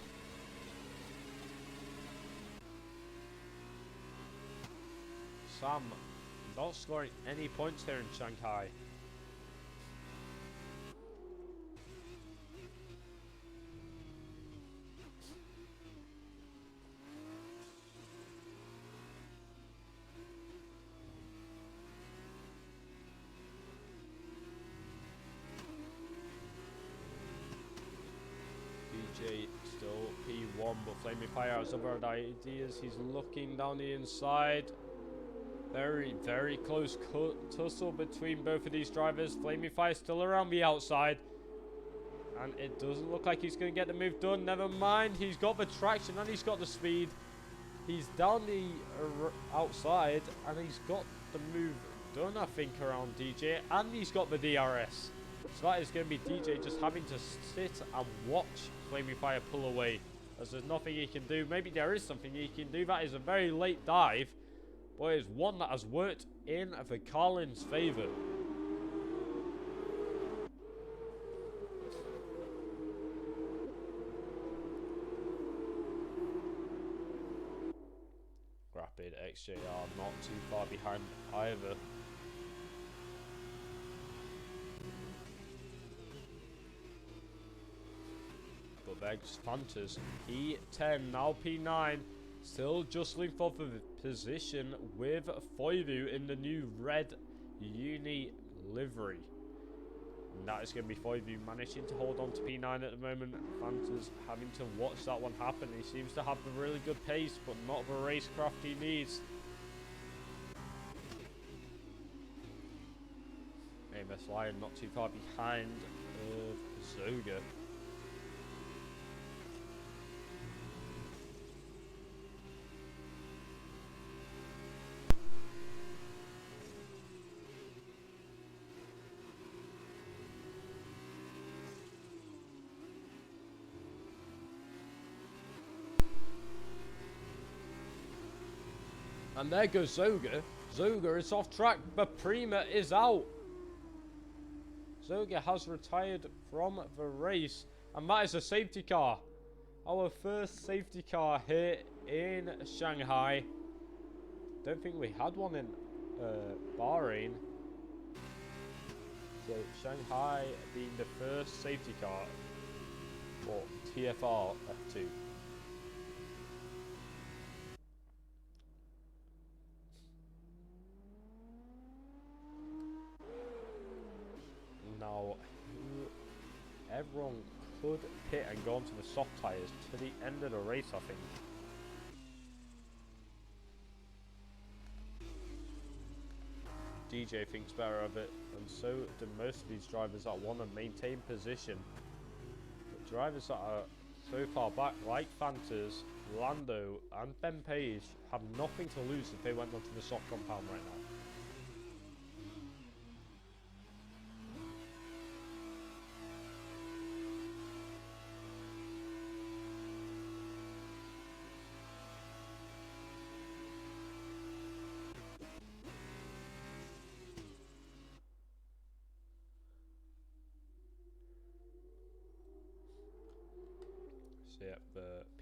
Sam not scoring any points here in Shanghai. DJ still P1, but Flaming Fire has other ideas. He's looking down the inside. Very, very close tussle between both of these drivers. Flaming Fire still around the outside. And it doesn't look like he's going to get the move done. Never mind. He's got the traction and he's got the speed. He's down the outside and he's got the move done, I think, around DJ. And he's got the DRS. So that is going to be DJ just having to sit and watch Flaming Fire pull away, as there's nothing he can do. Maybe there is something he can do. That is a very late dive, but it's one that has worked in the Carlin's favour. Rapid XJR not too far behind either. But there's Fantas, P10, now P9, still jostling for the position with Foivu in the new red uni livery. And that is going to be Foivu managing to hold on to P9 at the moment. Fantas having to watch that one happen. He seems to have a really good pace, but not the racecraft he needs. AMS Lion not too far behind Zoga. And there goes Zoga. Zoga is off track, but Prima is out. Zoga has retired from the race, and that is a safety car. Our first safety car here in Shanghai. Don't think we had one in Bahrain. So Shanghai being the first safety car for TFR F2. Now, everyone could pit and go onto the soft tyres to the end of the race, I think. DJ thinks better of it, and so do most of these drivers that want to maintain position. But drivers that are so far back, like Fantas, Lando, and Ben Page, have nothing to lose if they went onto the soft compound right now.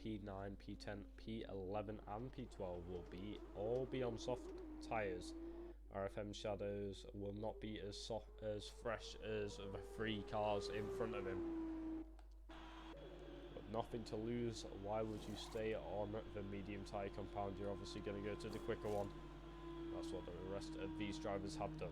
P9, P10, P11 and P12 will all be on soft tyres. RFM Shadows will not be as fresh as the 3 cars in front of him. But nothing to lose. Why would you stay on the medium tyre compound? You're obviously going to go to the quicker one. That's what the rest of these drivers have done.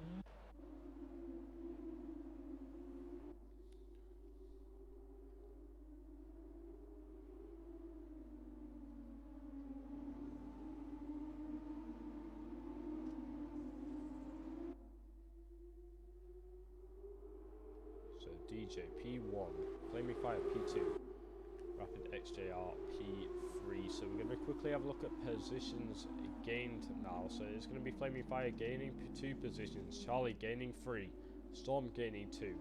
So DJ P1, Flaming Fire P2, Rapid XJR P3. So we're going to quickly have a look at positions gained now. So it's going to be Flaming Fire gaining 2 positions, Charlie gaining 3, Storm gaining 2,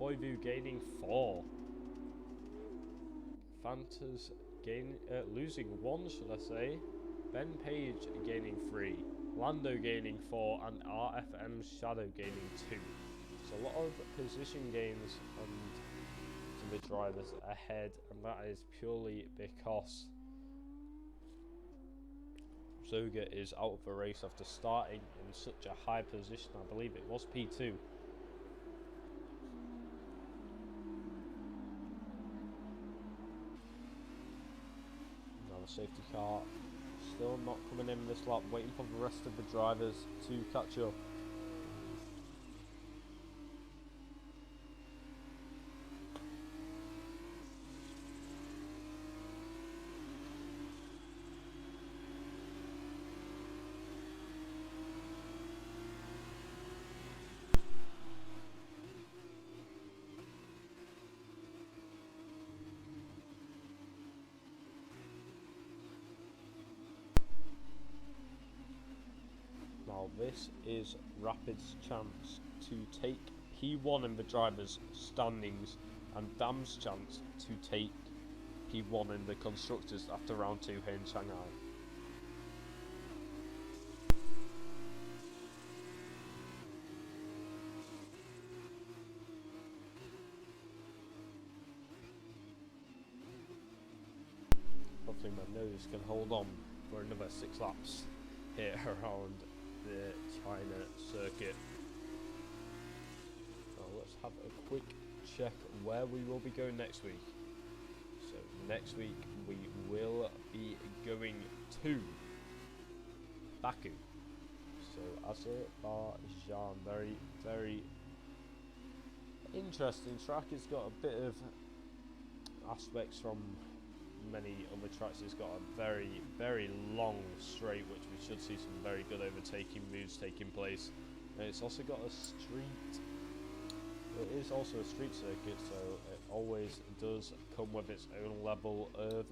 Voivu gaining 4, Fantas losing 1, should I say, Ben Page gaining 3, Lando gaining 4, and RFM Shadow gaining 2. So a lot of position gains and to the drivers ahead, and that is purely because Zoga is out of the race after starting in such a high position. I believe it was P2. Now the safety car still not coming in this lap, waiting for the rest of the drivers to catch up. Now this is Rapid's chance to take P1 in the drivers' standings and Dam's chance to take P1 in the constructors after round 2 here in Shanghai. Hopefully my nose can hold on for another 6 laps here around the China circuit. Now let's have a quick check where we will be going next week. So next week we will be going to Baku. So Azerbaijan, very interesting track. It's got a bit of aspects from many other tracks. It's got a very long straight, which we should see some very good overtaking moves taking place, and it's also got a street. It is also a street circuit, so it always does come with its own level of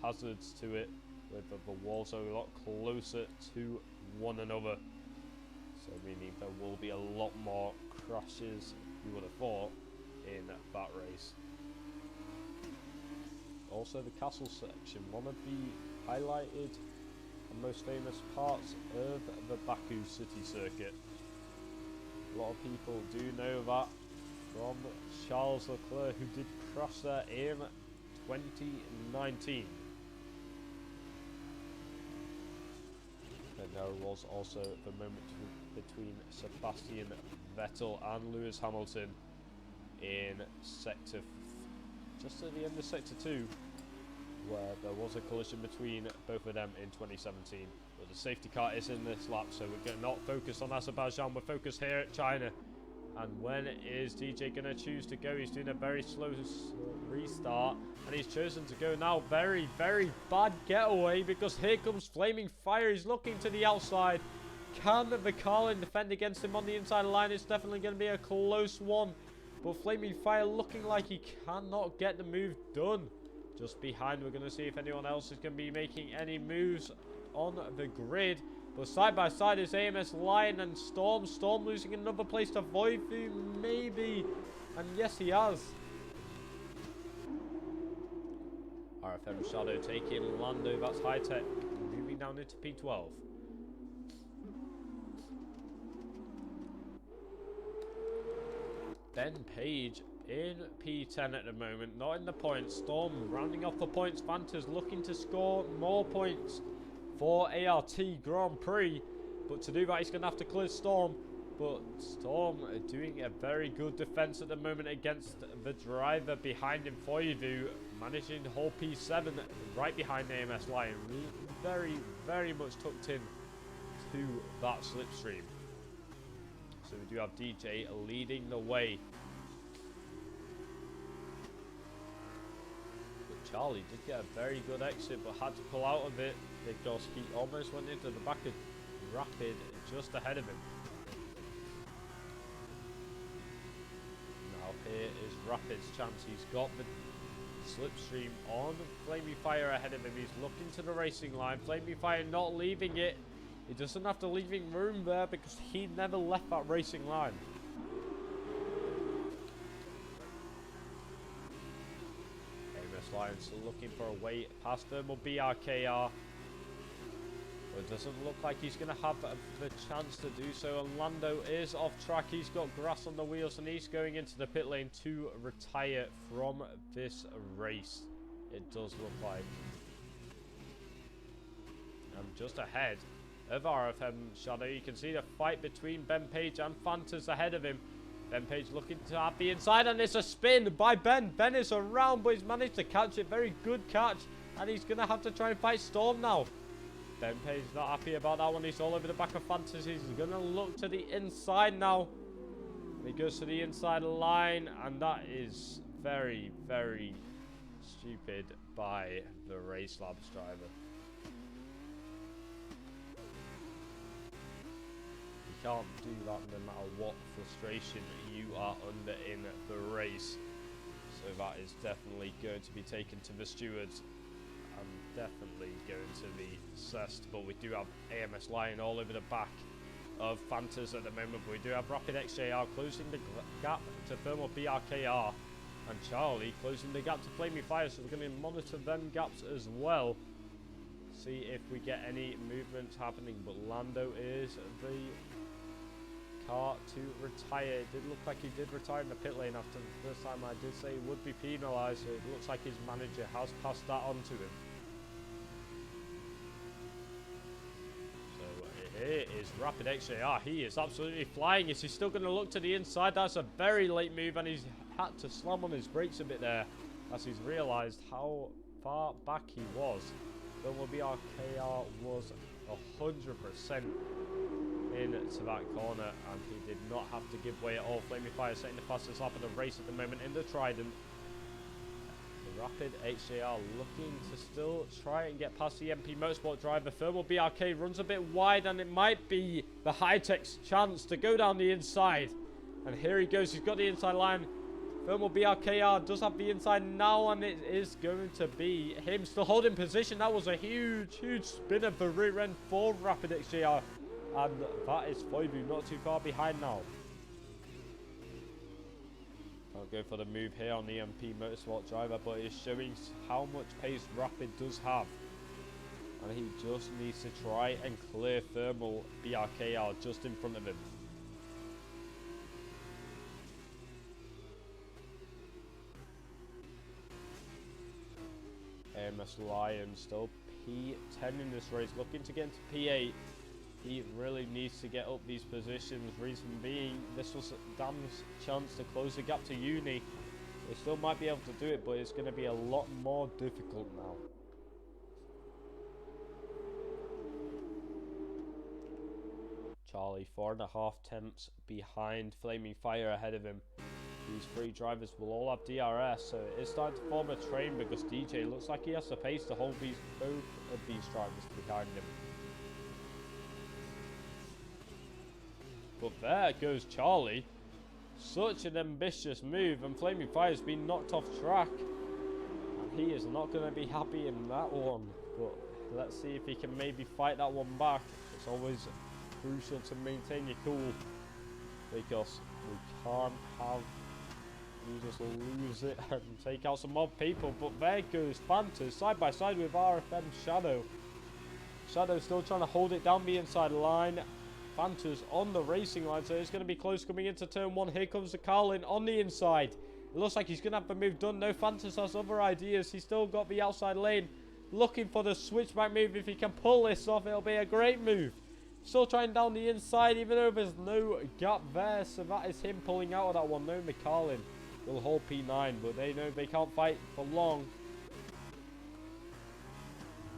hazards to it, with the walls are a lot closer to one another, so meaning there will be a lot more crashes, you would have thought, in that race. Also the castle section, one of the highlighted and most famous parts of the Baku city circuit. A lot of people do know that from Charles Leclerc, who did crash there in 2019. Then there was also the moment between Sebastian Vettel and Lewis Hamilton in just at the end of Sector 2, where there was a collision between both of them in 2017. But the safety car is in this lap, so we're not focused on Azerbaijan, we're focused here at China. And when is DJ going to choose to go? He's doing a very slow restart, and he's chosen to go now. Very bad getaway, because here comes Flaming Fire. He's looking to the outside. Can the Carlin defend against him on the inside line? It's definitely going to be a close one. But Flaming Fire looking like he cannot get the move done. Just behind, we're going to see if anyone else is going to be making any moves on the grid. But side by side is AMS Lion and Storm. Storm losing another place to Voivu, maybe. And yes, he has. RFM Shadow taking Lando. That's high tech. Moving down into P12. Ben Page in P10 at the moment, not in the points. Storm rounding off the points. Fanta's looking to score more points for ART Grand Prix, but to do that he's going to have to clear Storm. But Storm doing a very good defense at the moment against the driver behind him, Foivu, managing to hold P7 right behind AMS Lion. Very, very much tucked in to that slipstream. So we do have DJ leading the way. But Charlie did get a very good exit, but had to pull out of it because he almost went into the back of Rapid just ahead of him. Here is Rapid's chance. He's got the slipstream on. Flaming Fire ahead of him. He's looking to the racing line. Flaming Fire not leaving it. He doesn't have to leaving room there because he never left that racing line. AMS Lion still looking for a way past Thermal BRKR. But it doesn't look like he's going to have the chance to do so. And Lando is off track. He's got grass on the wheels and he's going into the pit lane to retire from this race. It does look like. And just ahead of RFM Shadow, you can see the fight between Ben Page and Fantas ahead of him. Ben Page looking to have the inside, and it's a spin by Ben. Ben is around, but he's managed to catch it. Very good catch. And he's going to have to try and fight Storm now. Ben Page not happy about that one. He's all over the back of Fantasy. He's going to look to the inside now. He goes to the inside line, and that is very, very stupid by the Race Labs driver. You can't do that no matter what frustration you are under in the race. So that is definitely going to be taken to the stewards. Definitely going to be assessed, but we do have AMS Lion all over the back of Fantas at the moment. But we do have Rapid XJR closing the gap to Thermal BRKR, and Charlie closing the gap to Flaming Fire. So we're going to monitor them gaps as well, see if we get any movement happening. But Lando is the car to retire. It did look like he did retire in the pit lane after the first time. I did say he would be penalised, so it looks like his manager has passed that on to him. Here is Rapid XJR. He is absolutely flying. Is he still going to look to the inside? That's a very late move, and he's had to slam on his brakes a bit there as he's realised how far back he was. Thermal BRKR was 100% into that corner, and he did not have to give way at all. Flaming Fire setting the fastest lap of the race at the moment in the Trident. Rapid HJR looking to still try and get past the MP Motorsport driver. Thermal BRK runs a bit wide, and it might be the High-Tech's chance to go down the inside. And here he goes. He's got the inside line. Thermal BRKR does have the inside now, and it is going to be him still holding position. That was a huge, huge spin of the rear end for Rapid XJR. And that is Foivu not too far behind now. I'll go for the move here on the MP Motorsport driver, but it's showing how much pace Rapid does have. And he just needs to try and clear Thermal BRKR just in front of him. AMS Lion still P10 in this race, looking to get into P8. He really needs to get up these positions. Reason being, this was Dam's chance to close the gap to Uni. They still might be able to do it, but it's going to be a lot more difficult now. Charlie 4.5 tenths behind. Flaming Fire ahead of him. These three drivers will all have DRS, so it is starting to form a train because DJ looks like he has the pace to hold both of these drivers behind him. But there goes Charlie. Such an ambitious move, and Flaming Fire has been knocked off track. And he is not going to be happy in that one. But let's see if he can maybe fight that one back. It's always crucial to maintain your cool, because we can't have you just lose it and take out some more people. But there goes Fantas side by side with RFM Shadow. Shadow still trying to hold it down the inside line. Fantas on the racing line, so it's going to be close coming into turn one. Here comes the Carlin on the inside. It looks like he's going to have the move done. No, Fantas has other ideas. He's still got the outside lane. Looking for the switchback move. If he can pull this off, it'll be a great move. Still trying down the inside, even though there's no gap there. So that is him pulling out of that one. No, McCarlin will hold P9, but they know they can't fight for long.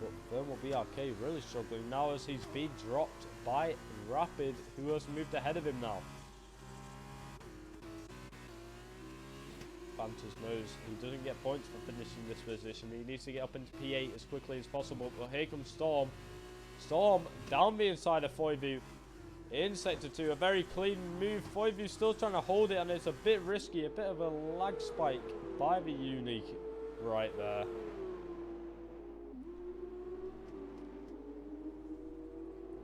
But Thermal BRK really struggling now as he's being dropped by Rapid, who has moved ahead of him now. Fantas knows he doesn't get points for finishing this position. He needs to get up into P8 as quickly as possible. But here comes Storm. Storm down the inside of Foivu in Sector 2. A very clean move. Foivu still trying to hold it, and it's a bit risky. A bit of a lag spike by the Unique right there.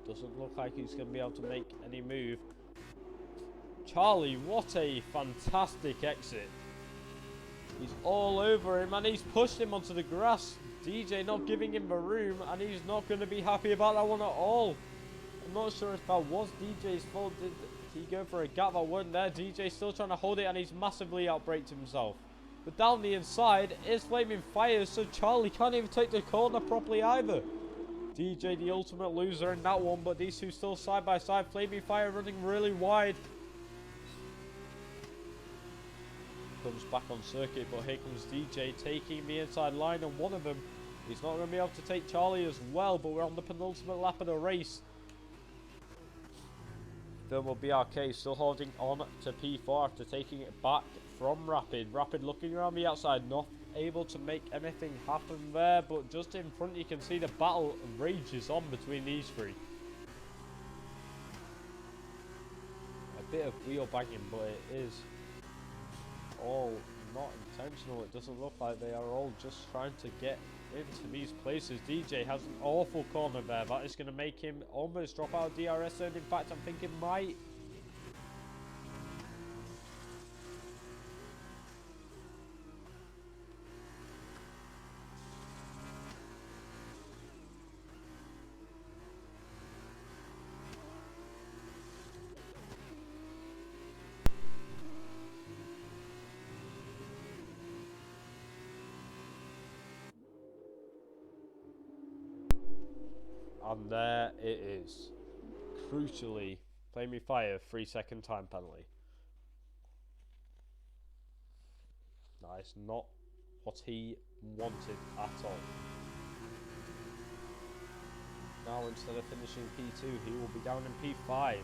Doesn't look like he's going to be able to make any move. Charlie, what a fantastic exit. He's all over him, and he's pushed him onto the grass. DJ not giving him the room, and he's not going to be happy about that one at all. I'm not sure if that was DJ's fault. Did he go for a gap that wasn't there? DJ still trying to hold it, and he's massively outbraked himself. But down the inside is Flaming Fire, so Charlie can't even take the corner properly either. DJ the ultimate loser in that one, but these two still side by side. Flaming Fire running really wide. Comes back on circuit, but here comes DJ taking the inside line, and one of them, he's not going to be able to take Charlie as well, but we're on the penultimate lap of the race. Thermal BRK still holding on to P4 after taking it back from Rapid. Rapid looking around the outside, not able to make anything happen there, but just in front you can see the battle rages on between these three. A bit of wheel banging, but it is all not intentional. It doesn't look like they are all just trying to get into these places. DJ has an awful corner there. That is going to make him almost drop out of DRS zone. In fact, I'm thinking might. And there it is. Crucially, Flaming Fire, 3-second time penalty. That is not what he wanted at all. Now instead of finishing P2, he will be down in P5.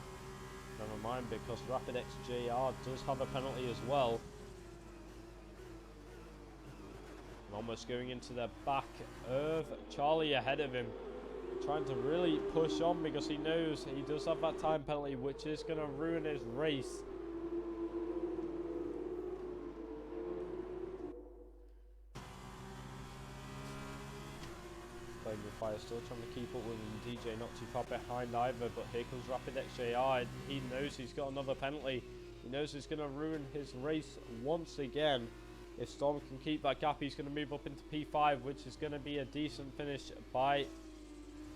Never mind, because Rapid XJR does have a penalty as well. And almost going into the back of Charlie ahead of him. Trying to really push on because he knows he does have that time penalty, which is going to ruin his race. Flaming Fire still trying to keep up with him. DJ not too far behind either, but here comes Rapid XJR. He knows he's got another penalty. He knows it's going to ruin his race once again. If Storm can keep that gap, he's going to move up into P5, which is going to be a decent finish by...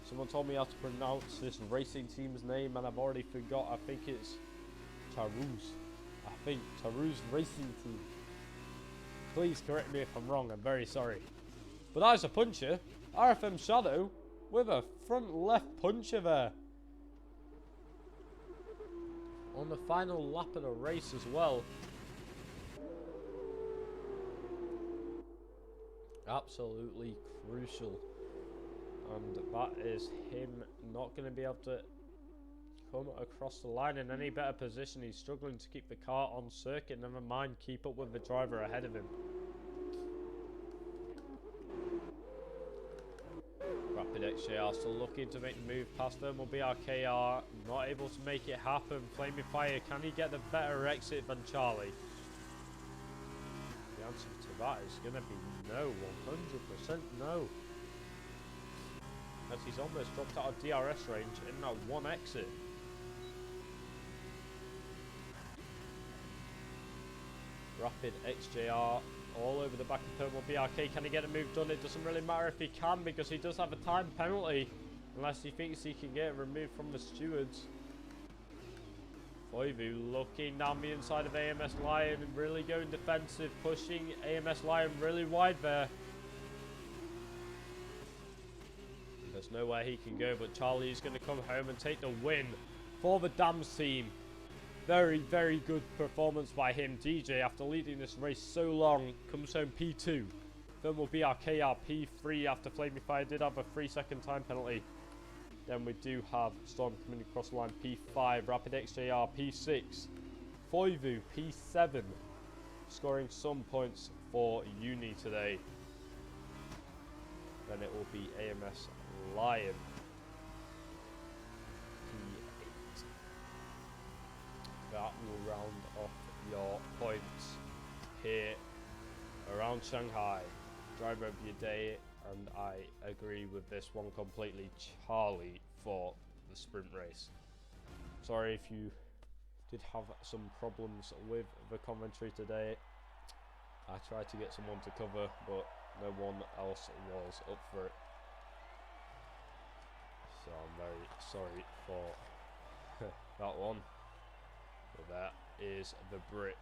Someone told me how to pronounce this racing team's name, and I've already forgot. I think it's Tarus. I think Tarus Racing Team. Please correct me if I'm wrong. I'm very sorry. But that is a puncher. RFM Shadow with a front left puncher there. On the final lap of the race as well. Absolutely crucial. And that is him not going to be able to come across the line in any better position. He's struggling to keep the car on circuit, never mind keep up with the driver ahead of him. Rapid XJR still looking to make the move past Thermal BRKR, not able to make it happen. Flaming Fire, can he get the better exit than Charlie? The answer to that is going to be no, 100% no. As he's almost dropped out of DRS range in that one exit. Rapid XJR all over the back of Thermal BRK. Can he get a move done? It doesn't really matter if he can, because he does have a time penalty. Unless he thinks he can get it removed from the stewards. Foivu looking down the inside of AMS Lion and really going defensive, pushing AMS Lion really wide there. There's nowhere he can go, but Charlie is going to come home and take the win for the Dams team. Very, very good performance by him. DJ, after leading this race so long, comes home P2. Then will be our KR P3 after Flaming Fire did have a 3-second time penalty. Then we do have Storm coming across the line P5, Rapid XJR P6, Foivu P7, scoring some points for Uni today. Then it will be AMS Lion P8. That will round off your points here around Shanghai. Driver of your day, and I agree with this one completely. Charlie for the sprint race. Sorry if you did have some problems with the commentary today. I tried to get someone to cover, but no one else was up for it. So I'm very sorry for that one. But that is the Brit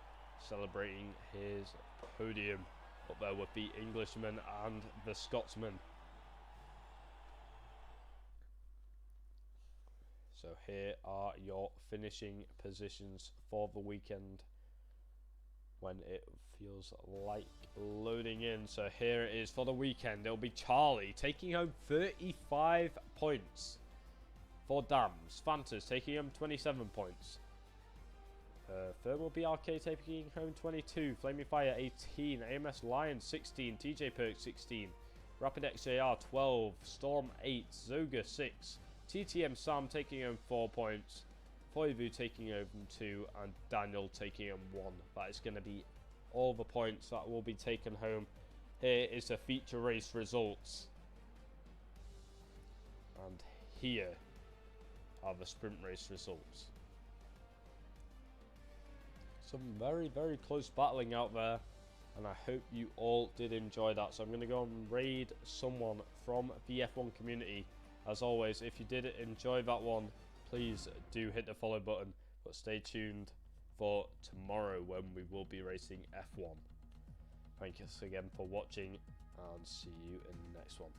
celebrating his podium. Up there with the Englishman and the Scotsman. So here are your finishing positions for the weekend when it feels like loading in. So here it is for the weekend. It'll be Charlie taking home 35 points for Dams. Fantas taking home 27 points. Third will be RK taking home 22, Flaming Fire 18, AMS Lion 16, TJ Perk 16, Rapid XJR 12, Storm 8, Zoga 6, TTM Sam taking home 4 points, Foivu taking home 2, and Daniel taking home 1. That is going to be all the points that will be taken home. Here is the feature race results. And here are the sprint race results. Some very, very close battling out there, and I hope you all did enjoy that. So I'm going to go and raid someone from the F1 community. As always, if you did enjoy that one, please do hit the follow button, but stay tuned for tomorrow when we will be racing F1. Thank you again for watching, and see you in the next one.